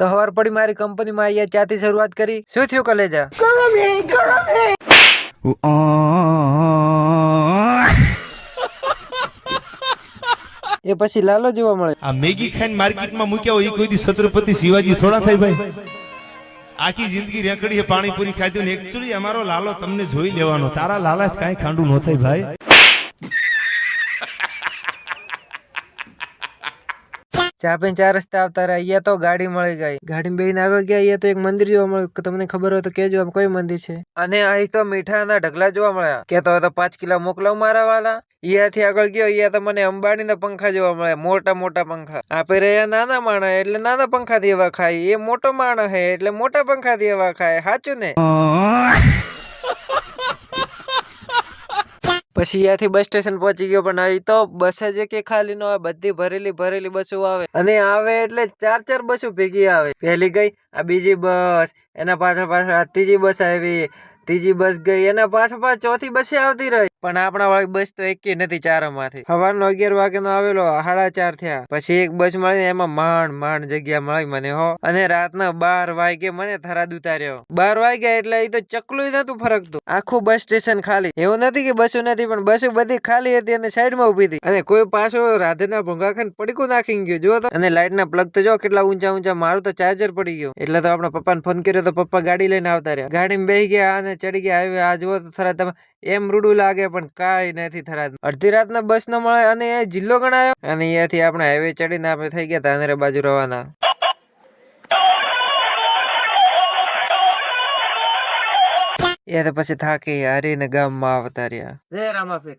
તો હવાર પડી મારી કંપનીમાં અહીંયા ચાથી શરૂઆત કરી. શું થયું કલેજા? એ પછી લાલો જોવા મળે. આ મેગી ખાઈને માર્કેટમાં મૂક્યા હોય એ કોઈ દી છત્રપતિ શિવાજી થોડા થાય ભાઈ. આખી જિંદગી રેકડીએ પાણીપુરી ખાધી ને એકચ્યુઅલી અમારો લાલો તમને જોઈ લેવાનો. તારા લાલા કાંઈ ખાંડું ન થાય ભાઈ. ચા પીને 4 રસ્તા આવતા રહ્યા. અહીંયા તો ગાડી મળી ગઈ. ગાડીમાં બેહીને આવી ગયા. અહીંયા તો એક મંદિર જોવા મળ્યું. તમને ખબર હોય તો કહેજો આમ કોઈ મંદિર છે. અને અહીં તો મીઠાના ઢગલા જોવા મળ્યા. કેતો હતો 5 કિલો મોકલાવ મારા વાલા. અહીંયાથી આગળ ગયો. અહીંયા તો મને અંબાણીના પંખા જોવા મળ્યા. મોટા મોટા પંખા. આપે રહ્યા નાના માણસ એટલે નાના પંખાથી હવા ખાય. એ મોટો માણસ હે એટલે મોટા પંખાથી હવા ખાય. સાચું ને? પછી અહીંયાથી બસ સ્ટેશન પહોંચી ગયો. પણ અહીં તો બસ જ કે ખાલી નો આવે. બધી ભરેલી બસો આવે. અને આવે એટલે 4 બસો ભેગી આવે. પહેલી ગઈ, આ બીજી બસ, એના પાછળ આ ત્રીજી બસ આવી, ત્રીજી બસ ગઈ, એના પાછળ ચોથી બસે આવતી રહી. પણ આપણા વાળી બસ તો એકે નથી ચારમાંથી. સવારનો 11 વાગ્યાનો આવેલો, 4:30 થયા. પછી એક બસ મળી, એમાં માંડ જગ્યા મળી મને હો. અને રાતના 12 વાગે મને થરાદ ઉતાર્યો. 12 વાગ્યા એટલે એ તો ચકલું નતું ફરકતું. આખું બસ સ્ટેશન ખાલી. એવું નથી કે બસો નથી, પણ બસો બધી ખાલી હતી અને સાઈડમાં ઉભી હતી. અને કોઈ પાછો રાધેના ભોંગા ખાઈને પડીકું નાખી ગયો. જો તો. અને લાઈટના પ્લગ તો જો કેટલા ઊંચા. મારું તો ચાર્જર પડી ગયું. એટલે તો આપણા પપ્પાને ફોન કર્યો તો પપ્પા ગાડી લઈને આવતા રહ્યા. ગાડીમાં બેસી ગયા અને ચડી ગયા. હાઈવે આ જુઓ તો થરાદ તમે એમ રૂડું લાગે પણ કાંઈ નથી થરાદ. અડધી રાતના બસ ન મળે અને એ જિલ્લો ગણાયો. અને અહીંયાથી આપણે હાઈવે ચડીને આપણે થઈ ગયા ધાનેરા બાજુ રવાના. એ તો પછી થાકી હારીને ગામમાં આવતા રહ્યા. જય રામાપીર.